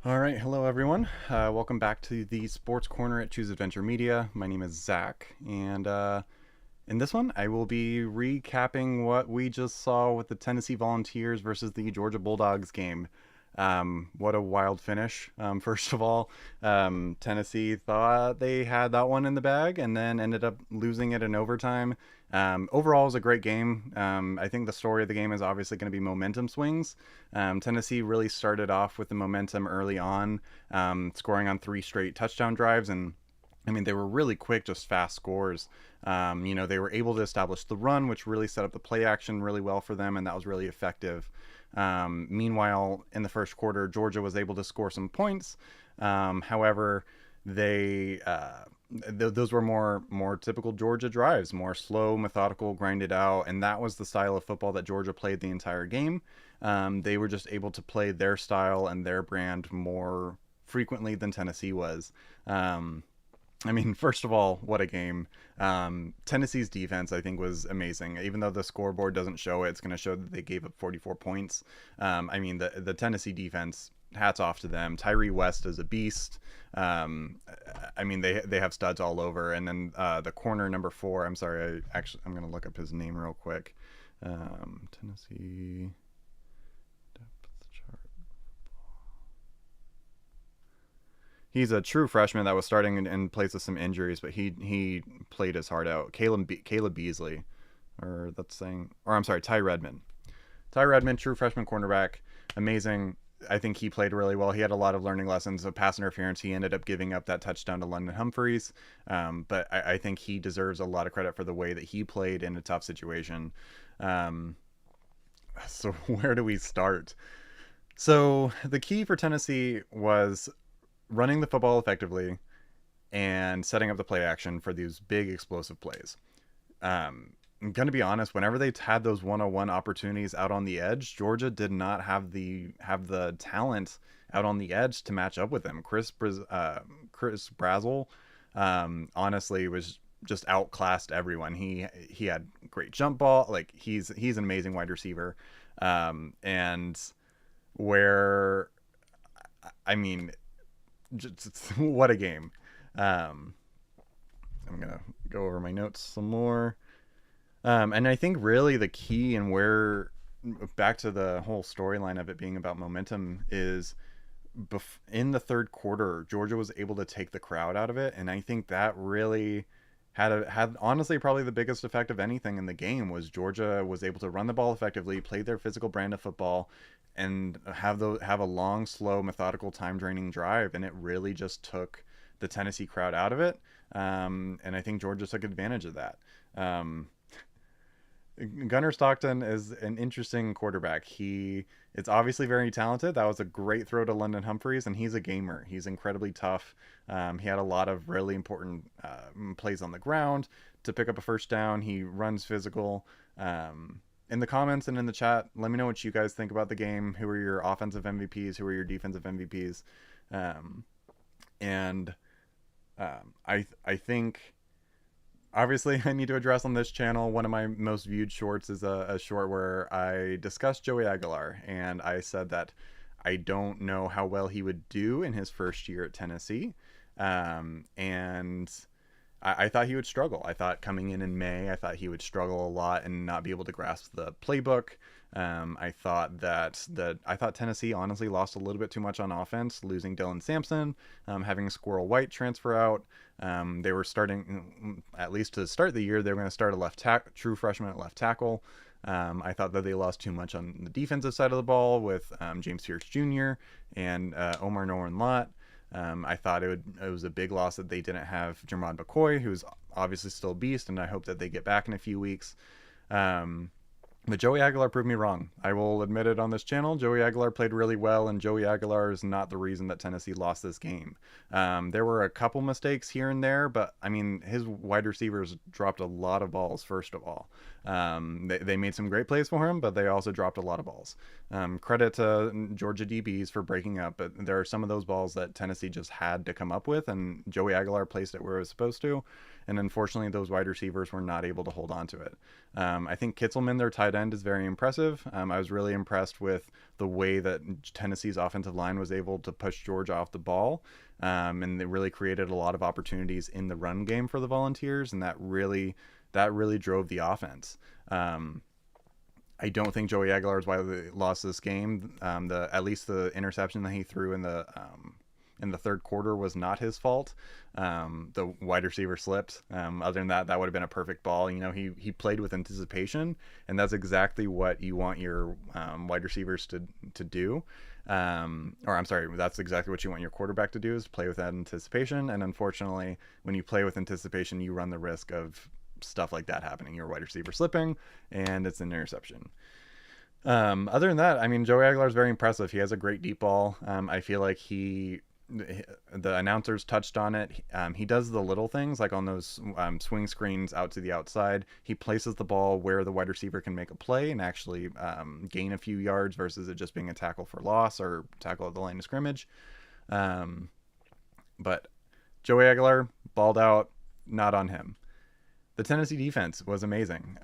All right, hello everyone. Welcome back to the Sports Corner at Choose Adventure Media. My name is Zach, and in this one, I will be recapping what we just saw with the Tennessee Volunteers versus the Georgia Bulldogs game. What a wild finish. First of all, Tennessee thought they had that one in the bag and then ended up losing it in overtime. Overall, it was a great game. I think the story of the game is obviously going to be momentum swings. Tennessee really started off with the momentum early on, scoring on 3 straight touchdown drives, and I mean, they were really quick, just fast scores. They were able to establish the run, which really set up the play action really well for them, and that was really effective. Meanwhile, in the first quarter, Georgia was able to score some points. However, they those were more typical Georgia drives, more slow, methodical, grinded out, and that was the style of football that Georgia played the entire game. They were just able to play their style and their brand more frequently than Tennessee was. I mean, first of all, what a game. Tennessee's defense, I think, was amazing. Even though the scoreboard doesn't show it, it's going to show that they gave up 44 points. I mean, the Tennessee defense, hats off to them. Tyree West is a beast. I mean, they have studs all over. And then the corner number 4, I'm sorry, I'm going to look up his name real quick. Tennessee depth chart. He's a true freshman that was starting in place of some injuries, but he played his heart out. Caleb Beasley, I'm sorry, Ty Redmond. Ty Redmond, true freshman cornerback, amazing. I think he played really well. He had a lot of learning lessons of pass interference. He ended up giving up that touchdown to London Humphreys, but I think he deserves a lot of credit for the way that he played in a tough situation. So where do we start? So the key for Tennessee was running the football effectively and setting up the play action for these big explosive plays. I'm going to be honest, whenever they had those 101 opportunities out on the edge, Georgia did not have the talent out on the edge to match up with them. Chris Brazel honestly was just outclassed everyone. He had great jump ball. Like he's an amazing wide receiver. And where I mean, just what a game. I'm gonna go over my notes some more. And I think really the key and where back to the whole storyline of it being about momentum is in the third quarter, Georgia was able to take the crowd out of it, and I think that really had honestly probably the biggest effect of anything in the game was Georgia was able to run the ball effectively, play their physical brand of football, and have a long, slow, methodical, time draining drive, and it really just took the Tennessee crowd out of it. And I think Georgia took advantage of that. Gunnar Stockton is an interesting quarterback. It's obviously very talented. That was a great throw to London Humphreys, and he's a gamer. He's incredibly tough. He had a lot of really important plays on the ground to pick up a first down. He runs physical. In the comments and in the chat, let me know what you guys think about the game. Who are your offensive MVPs? Who are your defensive MVPs? And I think obviously I need to address on this channel, one of my most viewed shorts is a short where I discussed Joey Aguilar, and I said that I don't know how well he would do in his first year at Tennessee. And I thought he would struggle. I thought coming in May, I thought he would struggle a lot and not be able to grasp the playbook. I thought Tennessee honestly lost a little bit too much on offense, losing Dylan Sampson, having Squirrel White transfer out. They were starting, at least to start the year, they were going to start a true freshman at left tackle. I thought that they lost too much on the defensive side of the ball with James Pierce Jr. and Omar Noren Lott. I thought it was a big loss that they didn't have Jermod McCoy, who's obviously still a beast, and I hope that they get back in a few weeks. But Joey Aguilar proved me wrong. I will admit it on this channel. Joey Aguilar played really well, and Joey Aguilar is not the reason that Tennessee lost this game. There were a couple mistakes here and there, but I mean, his wide receivers dropped a lot of balls, first of all. They made some great plays for him, but they also dropped a lot of balls. Credit to Georgia DBs for breaking up, but there are some of those balls that Tennessee just had to come up with, and Joey Aguilar placed it where it was supposed to. And unfortunately, those wide receivers were not able to hold on to it. I think Kitzelman, their tight that end is very impressive. I was really impressed with the way that Tennessee's offensive line was able to push Georgia off the ball, and they really created a lot of opportunities in the run game for the Volunteers, and that really drove the offense. I don't think Joey Aguilar is why they lost this game. At least the interception that he threw in the third quarter was not his fault. The wide receiver slipped. Other than that, that would have been a perfect ball. He played with anticipation, and that's exactly what you want your wide receivers to do. Or I'm sorry, that's exactly what you want your quarterback to do, is play with that anticipation. And unfortunately, when you play with anticipation, you run the risk of stuff like that happening. Your wide receiver slipping, and it's an interception. Other than that, I mean, Joey Aguilar is very impressive. He has a great deep ball. I feel like the announcers touched on it. He does the little things, like on those swing screens out to the outside. He places the ball where the wide receiver can make a play and actually gain a few yards versus it just being a tackle for loss or tackle at the line of scrimmage. But Joey Aguilar balled out, not on him. The Tennessee defense was amazing,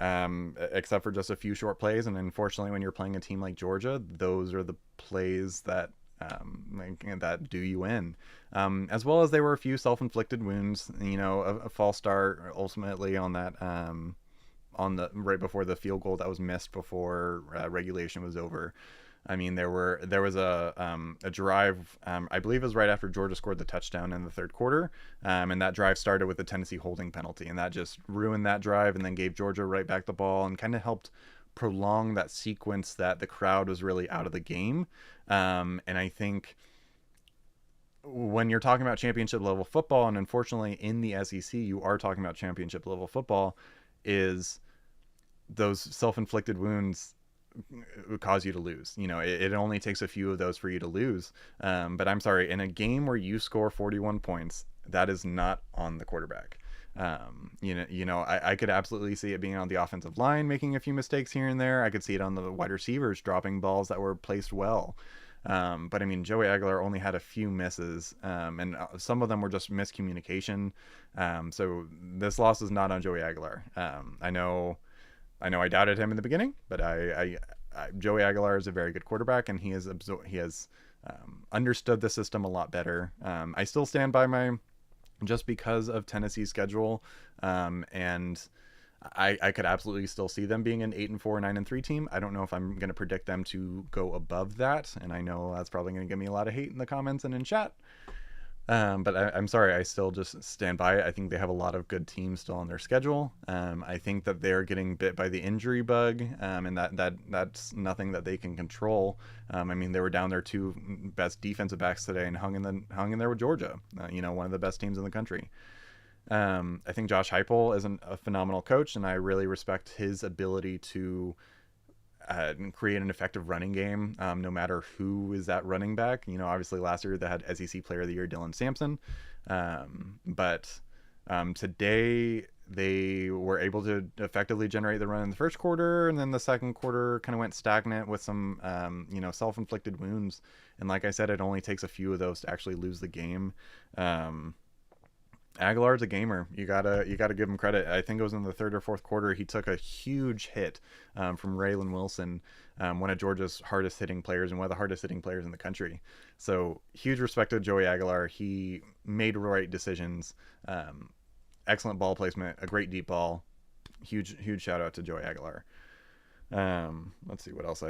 except for just a few short plays. And unfortunately, when you're playing a team like Georgia, those are the plays that do you in. As well as there were a few self-inflicted wounds. A false start ultimately on that right before the field goal that was missed before regulation was over. I mean, there was a drive, I believe it was right after Georgia scored the touchdown in the third quarter, and that drive started with the Tennessee holding penalty, and that just ruined that drive and then gave Georgia right back the ball and kind of helped prolong that sequence that the crowd was really out of the game. And I think when you're talking about championship level football, and unfortunately in the SEC you are talking about championship level football, is those self-inflicted wounds cause you to lose. It only takes a few of those for you to lose. But I'm sorry, in a game where you score 41 points, that is not on the quarterback. I could absolutely see it being on the offensive line making a few mistakes here and there. I could see it on the wide receivers dropping balls that were placed well. But I mean, Joey Aguilar only had a few misses, and some of them were just miscommunication. So this loss is not on Joey Aguilar. I know I doubted him in the beginning, but Joey Aguilar is a very good quarterback, and he has understood the system a lot better. I still stand by my, just because of Tennessee's schedule, and I could absolutely still see them being an 8-4, 9-3 team. I don't know if I'm going to predict them to go above that, and I know that's probably going to give me a lot of hate in the comments and in chat. But I'm sorry, I still just stand by it. I think they have a lot of good teams still on their schedule. I think that they're getting bit by the injury bug, and that's nothing that they can control. I mean, they were down their two best defensive backs today and hung in there with Georgia, one of the best teams in the country. I think Josh Heupel is a phenomenal coach, and I really respect his ability to create an effective running game, no matter who is that running back. Obviously last year they had SEC Player of the Year Dylan Sampson, but today they were able to effectively generate the run in the first quarter, and then the second quarter kind of went stagnant with some self-inflicted wounds. And like I said, it only takes a few of those to actually lose the game. Aguilar's a gamer. You gotta give him credit. I think it was in the third or fourth quarter he took a huge hit from Raylan Wilson, one of Georgia's hardest hitting players and one of the hardest hitting players in the country. So huge respect to Joey Aguilar. He made right decisions. Excellent ball placement, a great deep ball. Huge shout out to Joey Aguilar. Let's see what else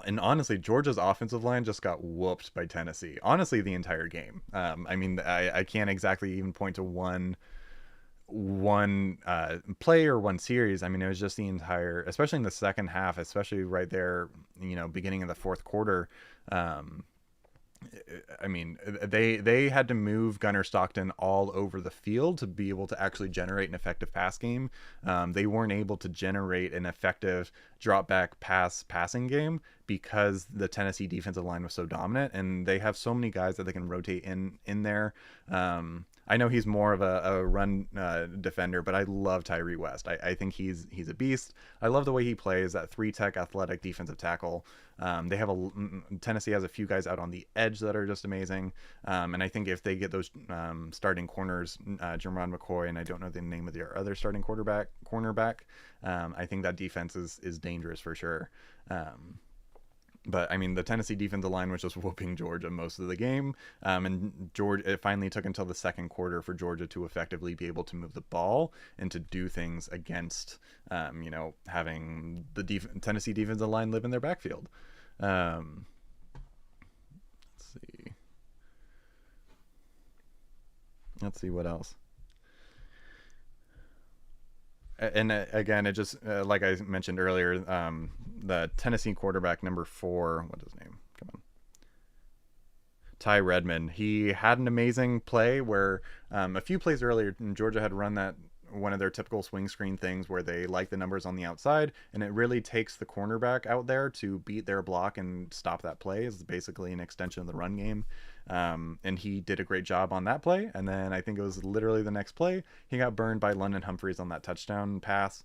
And honestly, Georgia's offensive line just got whooped by Tennessee. Honestly, the entire game. I mean, I can't exactly even point to one play or one series. I mean, it was just the entire, especially in the second half, especially right there, beginning of the fourth quarter. I mean, they had to move Gunnar Stockton all over the field to be able to actually generate an effective pass game. They weren't able to generate an effective drop back passing game because the Tennessee defensive line was so dominant, and they have so many guys that they can rotate in there. I know he's more of a run defender, but I love Tyree West. I think he's a beast. I love the way he plays, that three tech athletic defensive tackle. They have Tennessee has a few guys out on the edge that are just amazing. And I think if they get those starting corners, Jermon McCoy, and I don't know the name of their other starting cornerback, I think that defense is dangerous for sure. But I mean, the Tennessee defensive line was just whooping Georgia most of the game, and Georgia, it finally took until the second quarter for Georgia to effectively be able to move the ball and to do things against, having the Tennessee defensive line live in their backfield. Let's see. Let's see what else. And again, it just like I mentioned earlier, the Tennessee quarterback number 4, what's his name? Come on, Ty Redmond. He had an amazing play where a few plays earlier, Georgia had run that one of their typical swing screen things where they like the numbers on the outside, and it really takes the cornerback out there to beat their block and stop that play. It's basically an extension of the run game. And he did a great job on that play. And then I think it was literally the next play, he got burned by London Humphreys on that touchdown pass.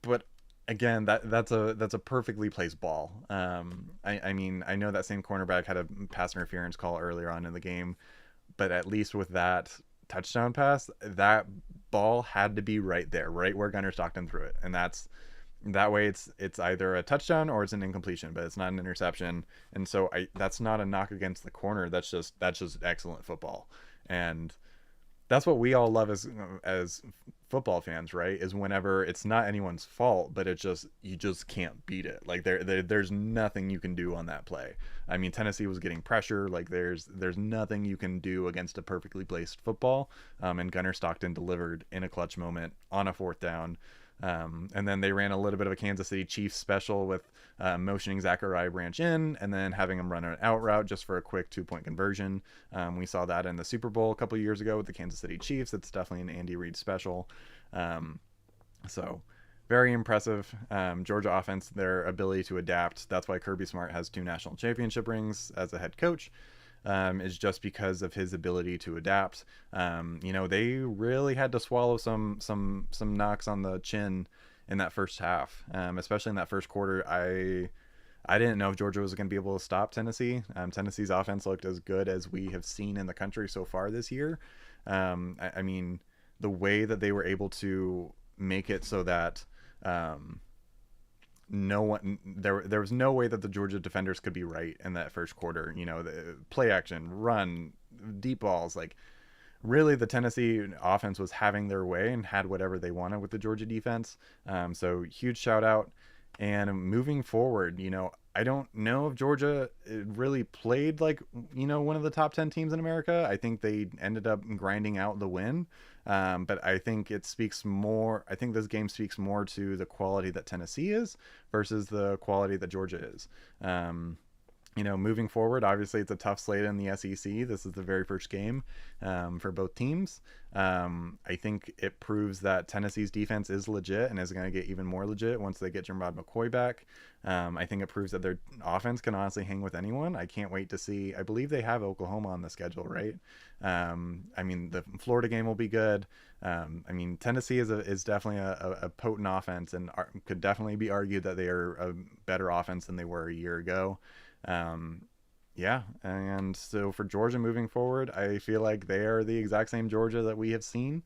But again, that's a perfectly placed ball. I mean, I know that same cornerback had a pass interference call earlier on in the game, but at least with that touchdown pass, that ball had to be right there, right where Gunnar Stockton threw it, and that way it's either a touchdown or it's an incompletion, but it's not an interception. And so that's not a knock against the corner. That's just excellent football. And that's what we all love as football fans, right? Is whenever it's not anyone's fault, but you just can't beat it. Like there's nothing you can do on that play. I mean, Tennessee was getting pressure. Like there's nothing you can do against a perfectly placed football. And Gunnar Stockton delivered in a clutch moment on a fourth down. And then they ran a little bit of a Kansas City Chiefs special with motioning Zachariah Branch in and then having him run an out route just for a quick 2-point conversion. We saw that in the Super Bowl a couple years ago with the Kansas City Chiefs. It's definitely an Andy Reid special. So very impressive. Georgia offense, their ability to adapt. That's why Kirby Smart has 2 national championship rings as a head coach. Is just because of his ability to adapt. They really had to swallow some knocks on the chin in that first half, especially in that first quarter. I didn't know if Georgia was going to be able to stop Tennessee. Tennessee's offense looked as good as we have seen in the country so far this year. I mean, the way that they were able to make it so that no one there was no way that the Georgia defenders could be right in that first quarter. The play action, run, deep balls, like really the Tennessee offense was having their way and had whatever they wanted with the Georgia defense. So huge shout out. And moving forward, I don't know if Georgia really played like, one of the top 10 teams in America. I think they ended up grinding out the win. But I think this game speaks more to the quality that Tennessee is versus the quality that Georgia is. Moving forward, obviously it's a tough slate in the SEC. This is the very first game for both teams. I think it proves that Tennessee's defense is legit and is going to get even more legit once they get Jermod McCoy back. I think it proves that their offense can honestly hang with anyone. I can't wait to see. I believe they have Oklahoma on the schedule, right? I mean, the Florida game will be good. I mean, Tennessee is definitely a potent offense and could definitely be argued that they are a better offense than they were a year ago. Yeah, and so for Georgia moving forward, I feel like they are the exact same Georgia that we have seen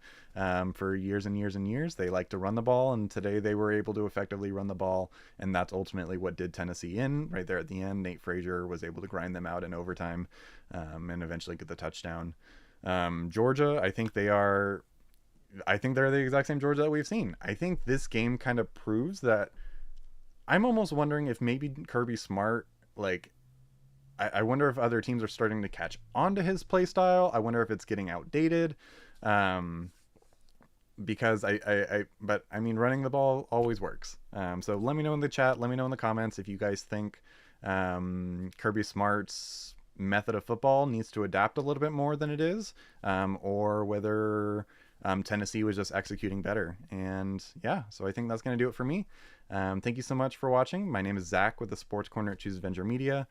for years and years and years. They like to run the ball, and today they were able to effectively run the ball, and that's ultimately what did Tennessee in right there at the end. Nate Frazier was able to grind them out in overtime and eventually get the touchdown. Georgia, I think they're the exact same Georgia that we've seen. I think this game kind of proves that. I'm almost wondering if maybe Kirby Smart, like, I wonder if other teams are starting to catch on to his play style. I wonder if it's getting outdated. Because but I mean, running the ball always works. So let me know in the chat. Let me know in the comments if you guys think Kirby Smart's method of football needs to adapt a little bit more than it is, or whether Tennessee was just executing better. And yeah, so I think that's going to do it for me. Thank you so much for watching. My name is Zach with the Sports Corner at Choose Avenger Media.